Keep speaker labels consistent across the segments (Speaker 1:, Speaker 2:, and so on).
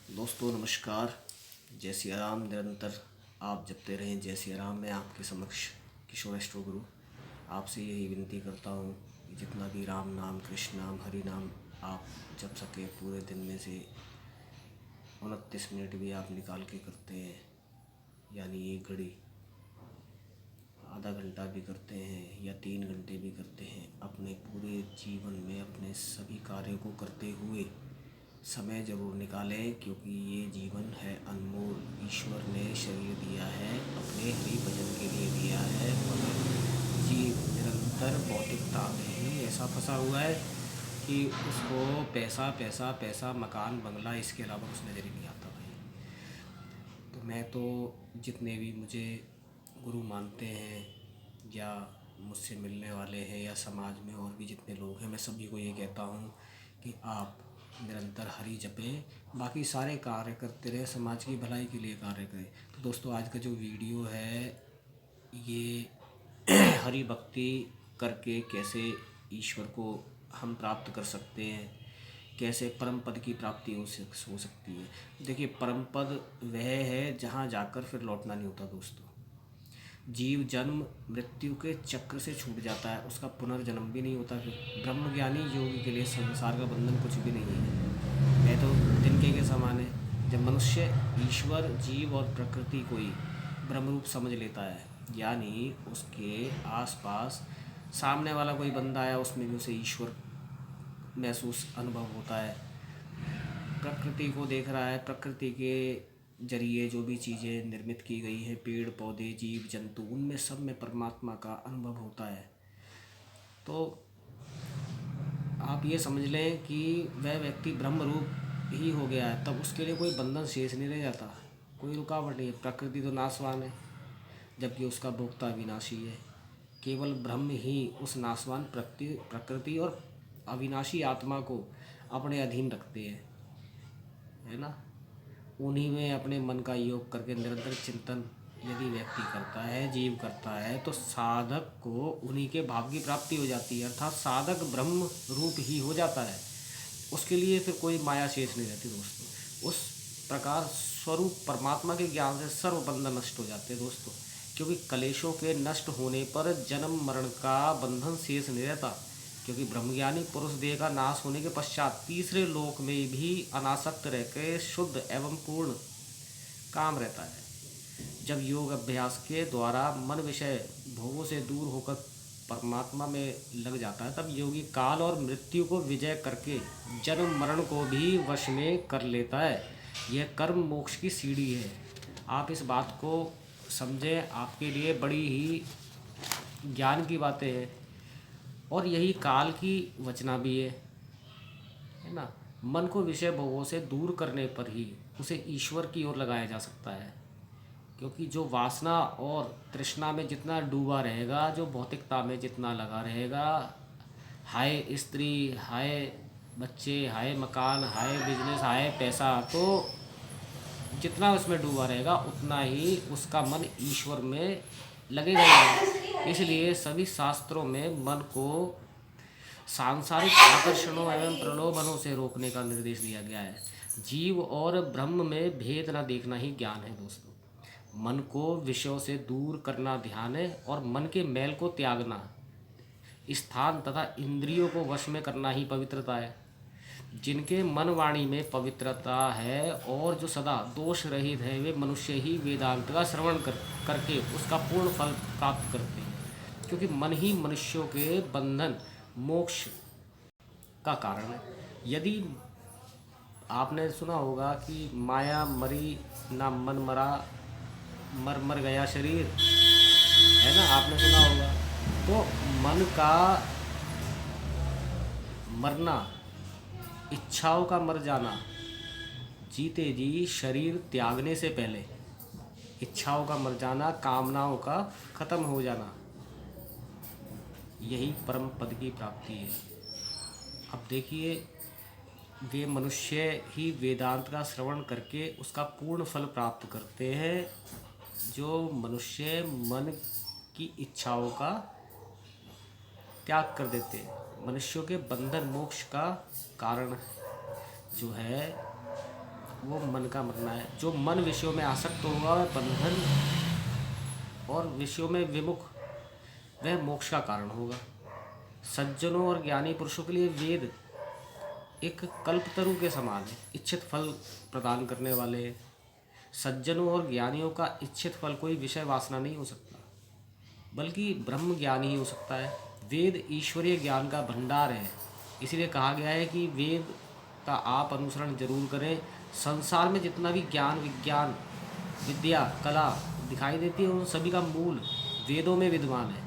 Speaker 1: दोस्तों नमस्कार। जय सिया राम। निरंतर आप जपते रहें जय सिया राम। मैं आपके समक्ष किशोर एस्ट्रो गुरु आपसे यही विनती करता हूँ कि जितना भी राम नाम, कृष्ण नाम, हरि नाम आप जप सके, पूरे दिन में से 29 मिनट भी आप निकाल के करते हैं, यानी 1 घड़ी, आधा घंटा भी करते हैं या 3 घंटे भी करते हैं, अपने पूरे जीवन में अपने सभी कार्यों को करते हुए समय ज़रूर निकालें, क्योंकि ये जीवन है अनमोल। ईश्वर ने शरीर दिया है, अपने हरि भजन के लिए दिया है, मगर जीव निरंतर भौतिकता में ही ऐसा फंसा हुआ है कि उसको पैसा पैसा पैसा, मकान बंगला, इसके अलावा कुछ नज़र ही नहीं आता भाई। तो मैं तो जितने भी मुझे गुरु मानते हैं या मुझसे मिलने वाले हैं या समाज में और भी जितने लोग हैं, मैं सभी को ये कहता हूँ कि आप निरंतर हरि जपें, बाकी सारे कार्य करते रहे, समाज की भलाई के लिए कार्य करें। तो दोस्तों आज का जो वीडियो है ये हरि भक्ति करके कैसे ईश्वर को हम प्राप्त कर सकते हैं, कैसे परम पद की प्राप्ति हो सकती है। देखिए, परम पद वह है जहाँ जाकर फिर लौटना नहीं होता दोस्तों। जीव जन्म मृत्यु के चक्र से छूट जाता है, उसका पुनर्जन्म भी नहीं होता। फिर ब्रह्मज्ञानी योगी के लिए संसार का बंधन कुछ भी नहीं है, वह तो तिनके के समान है। जब मनुष्य ईश्वर, जीव और प्रकृति को ही ब्रह्मरूप समझ लेता है, यानी उसके आसपास सामने वाला कोई बंदा आया, उसमें भी उसे ईश्वर महसूस अनुभव होता है। प्रकृति को देख रहा है, प्रकृति के जरिए जो भी चीज़ें निर्मित की गई हैं, पेड़ पौधे, जीव जंतु, उनमें सब में परमात्मा का अनुभव होता है। तो आप ये समझ लें कि वह व्यक्ति ब्रह्म रूप ही हो गया है, तब उसके लिए कोई बंधन शेष नहीं रह जाता, कोई रुकावट नहीं है। प्रकृति तो नाशवान है, जबकि उसका भोक्ता अविनाशी है। केवल ब्रह्म ही उस नाशवान प्रकृति और अविनाशी आत्मा को अपने अधीन रखते हैं, है ना। उन्हीं में अपने मन का योग करके निरंतर चिंतन यदि व्यक्ति करता है, जीव करता है, तो साधक को उन्हीं के भाव की प्राप्ति हो जाती है, अर्थात साधक ब्रह्म रूप ही हो जाता है। उसके लिए फिर कोई माया शेष नहीं रहती दोस्तों। उस प्रकार स्वरूप परमात्मा के ज्ञान से सर्व बंधन नष्ट हो जाते हैं दोस्तों, क्योंकि कलेशों के नष्ट होने पर जन्म मरण का बंधन शेष नहीं रहता। क्योंकि ब्रह्मज्ञानी पुरुष देह का नाश होने के पश्चात तीसरे लोक में भी अनासक्त रहकर शुद्ध एवं पूर्ण काम रहता है। जब योग अभ्यास के द्वारा मन विषय भोगों से दूर होकर परमात्मा में लग जाता है, तब योगी काल और मृत्यु को विजय करके जन्म मरण को भी वश में कर लेता है। यह कर्म मोक्ष की सीढ़ी है। आप इस बात को समझें, आपके लिए बड़ी ही ज्ञान की बातें हैं, और यही काल की वचना भी है ना। मन को विषय भोगों से दूर करने पर ही उसे ईश्वर की ओर लगाया जा सकता है, क्योंकि जो वासना और तृष्णा में जितना डूबा रहेगा, जो भौतिकता में जितना लगा रहेगा, हाय स्त्री, हाय बच्चे, हाय मकान, हाय बिजनेस, हाय पैसा, तो जितना उसमें डूबा रहेगा उतना ही उसका मन ईश्वर में लगेगा ही। इसलिए सभी शास्त्रों में मन को सांसारिक आकर्षणों एवं प्रलोभनों से रोकने का निर्देश दिया गया है। जीव और ब्रह्म में भेद न देखना ही ज्ञान है दोस्तों। मन को विषयों से दूर करना ध्यान है, और मन के मैल को त्यागना, स्थान तथा इंद्रियों को वश में करना ही पवित्रता है। जिनके मन वाणी में पवित्रता है और जो सदा दोष रहित है, वे मनुष्य ही वेदांत का श्रवण करके उसका पूर्ण फल प्राप्त करते हैं, क्योंकि मन ही मनुष्यों के बंधन मोक्ष का कारण है। यदि आपने सुना होगा कि माया मरी ना मन मरा, मर मर गया शरीर, है ना, आपने सुना होगा। तो मन का मरना, इच्छाओं का मर जाना, जीते जी शरीर त्यागने से पहले इच्छाओं का मर जाना, कामनाओं का खत्म हो जाना, यही परम पद की प्राप्ति है। अब देखिए, वे मनुष्य ही वेदांत का श्रवण करके उसका पूर्ण फल प्राप्त करते हैं। जो मनुष्य मन की इच्छाओं का त्याग कर देते हैं, मनुष्यों के बंधन मोक्ष का कारण जो है वो मन का मरना है। जो मन विषयों में आसक्त होगा वह बंधन और विषयों में विमुख वह मोक्ष का कारण होगा। सज्जनों और ज्ञानी पुरुषों के लिए वेद एक कल्पतरु के समान है, इच्छित फल प्रदान करने वाले। सज्जनों और ज्ञानियों का इच्छित फल कोई विषय वासना नहीं हो सकता, बल्कि ब्रह्म ज्ञान ही हो सकता है। वेद ईश्वरीय ज्ञान का भंडार है, इसलिए कहा गया है कि वेद का आप अनुसरण जरूर करें। संसार में जितना भी ज्ञान, विज्ञान, विद्या, कला दिखाई देती है, उन सभी का मूल वेदों में विद्वान है।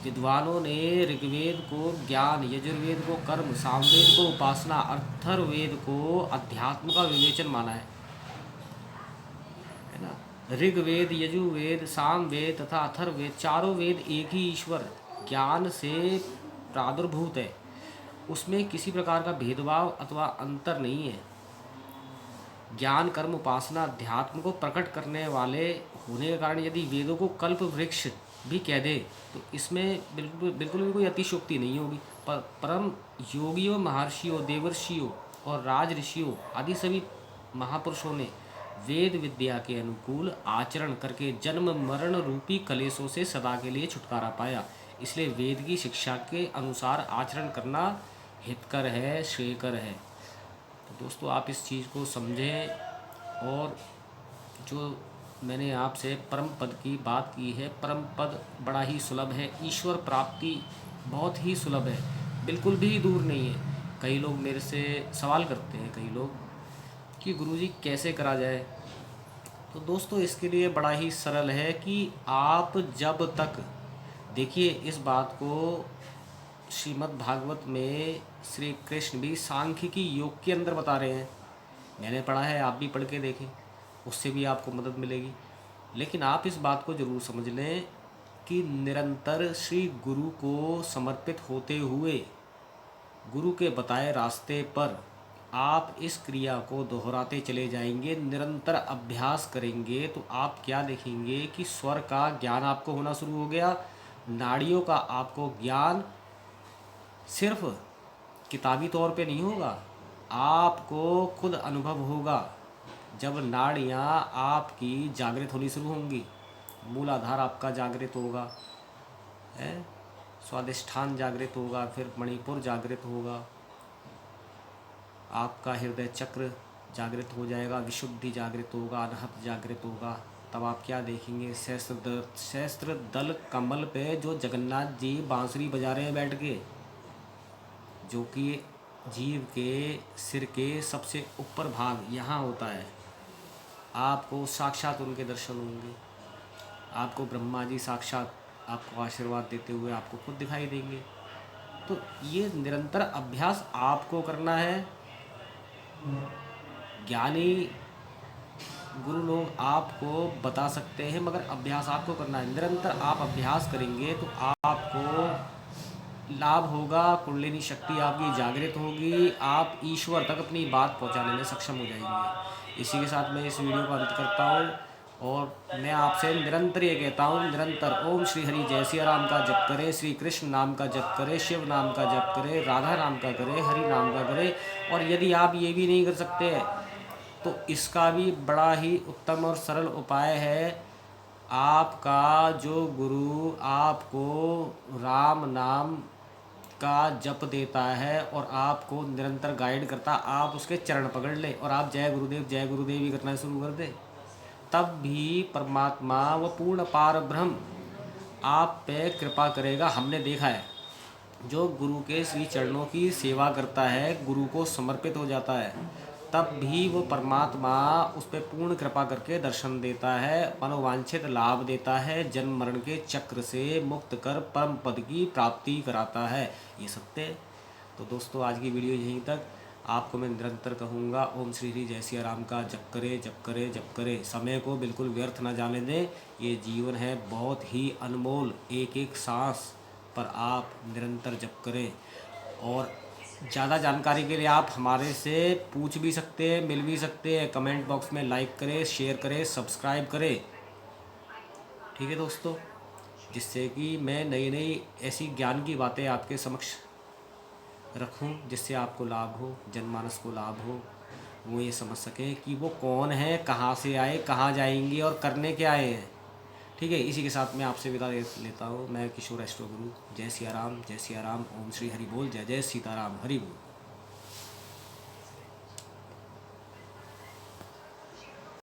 Speaker 1: विद्वानों ने ऋग्वेद को ज्ञान, यजुर्वेद को कर्म, सामवेद को उपासना, अथर्ववेद को अध्यात्म का विवेचन माना है ना। ऋग्वेद, यजुर्वेद, सामवेद तथा अथर्ववेद चारों वेद एक ही ईश्वर ज्ञान से प्रादुर्भूत है, उसमें किसी प्रकार का भेदभाव अथवा अंतर नहीं है। ज्ञान, कर्म, उपासना अध्यात्म को प्रकट करने वाले होने के कारण यदि वेदों को कल्प वृक्ष भी कह दे तो इसमें बिल्कुल बिल्कुल भी कोई अतिशयोक्ति नहीं होगी। परम योगियों, महर्षियों, देवर्षियों और राज ऋषियों आदि सभी महापुरुषों ने वेद विद्या के अनुकूल आचरण करके जन्म मरण रूपी कलेशों से सदा के लिए छुटकारा पाया। इसलिए वेद की शिक्षा के अनुसार आचरण करना हितकर है, श्रेयकर है। तो दोस्तों, आप इस चीज़ को समझें। और जो मैंने आपसे परम पद की बात की है, परम पद बड़ा ही सुलभ है, ईश्वर प्राप्ति बहुत ही सुलभ है, बिल्कुल भी दूर नहीं है। कई लोग मेरे से सवाल करते हैं, कई लोग, कि गुरुजी कैसे करा जाए। तो दोस्तों, इसके लिए बड़ा ही सरल है कि आप जब तक, देखिए इस बात को श्रीमद् भागवत में श्री कृष्ण भी सांख्यिकी योग के अंदर बता रहे हैं। मैंने पढ़ा है, आप भी पढ़ के देखें, उससे भी आपको मदद मिलेगी। लेकिन आप इस बात को ज़रूर समझ लें कि निरंतर श्री गुरु को समर्पित होते हुए गुरु के बताए रास्ते पर आप इस क्रिया को दोहराते चले जाएंगे, निरंतर अभ्यास करेंगे, तो आप क्या देखेंगे कि स्वर का ज्ञान आपको होना शुरू हो गया। नाड़ियों का आपको ज्ञान सिर्फ किताबी तौर पे नहीं होगा, आपको खुद अनुभव होगा। जब नाड़ियाँ आपकी जागृत होनी शुरू होंगी, मूलाधार आपका जागृत होगा, है, स्वादिष्ठान जागृत होगा, फिर मणिपुर जागृत होगा, आपका हृदय चक्र जागृत हो जाएगा, विशुद्धि जागृत होगा, अनहत जागृत होगा। तब आप क्या देखेंगे, सहस्त्र दल कमल पे जो जगन्नाथ जी बांसुरी बजा रहे हैं बैठ के, जो कि जीव के सिर के सबसे ऊपर भाग यहाँ होता है, आपको साक्षात उनके दर्शन होंगे। आपको ब्रह्मा जी साक्षात आपको आशीर्वाद देते हुए आपको खुद दिखाई देंगे। तो ये निरंतर अभ्यास आपको करना है। ज्ञानी गुरु लोग आपको बता सकते हैं, मगर अभ्यास आपको करना है। निरंतर आप अभ्यास करेंगे तो आपको लाभ होगा, कुंडलिनी शक्ति आपकी जागृत होगी, आप ईश्वर तक अपनी बात पहुंचाने में सक्षम हो जाएंगे। इसी के साथ मैं इस वीडियो को अंत करता हूँ और मैं आपसे निरंतर ये कहता हूँ, निरंतर ओम श्री हरि जय सिया राम का जप करें, श्री कृष्ण नाम का जप करें, शिव नाम का जप करें, राधा नाम का करें, हरि नाम का करें। और यदि आप ये भी नहीं कर सकते हैं तो इसका भी बड़ा ही उत्तम और सरल उपाय है। आपका जो गुरु आपको राम नाम का जप देता है और आपको निरंतर गाइड करता, आप उसके चरण पकड़ ले और आप जय गुरुदेव ही करना शुरू कर दे, तब भी परमात्मा व पूर्ण पार ब्रह्म आप पे कृपा करेगा। हमने देखा है, जो गुरु के श्री चरणों की सेवा करता है, गुरु को समर्पित हो जाता है, तब भी वो परमात्मा उस पर पूर्ण कृपा करके दर्शन देता है, मनोवांछित लाभ देता है, जन्म मरण के चक्र से मुक्त कर परम पद की प्राप्ति कराता है। ये सत्य है। तो दोस्तों, आज की वीडियो यहीं तक। आपको मैं निरंतर कहूँगा, ओम श्री हरि जय सिया राम का जप करे जप करे जप करे। समय को बिल्कुल व्यर्थ ना जाने दें। ये जीवन है बहुत ही अनमोल, एक एक सांस पर आप निरंतर जप करें। और ज़्यादा जानकारी के लिए आप हमारे से पूछ भी सकते हैं, मिल भी सकते हैं। कमेंट बॉक्स में लाइक करें, शेयर करें, सब्सक्राइब करें। ठीक है दोस्तों, जिससे कि मैं नई नई ऐसी ज्ञान की बातें आपके समक्ष रखूं, जिससे आपको लाभ हो, जनमानस को लाभ हो। वो ये समझ सकें कि वो कौन है, कहाँ से आए, कहाँ जाएंगे और करने क्या आए हैं। ठीक है, इसी के साथ मैं आपसे विदा लेता हूँ। मैं किशोर एस्ट्रो गुरु। जय सिया राम, जय सिया राम। ओम श्री हरि बोल। जय जय सीताराम। हरि बोल।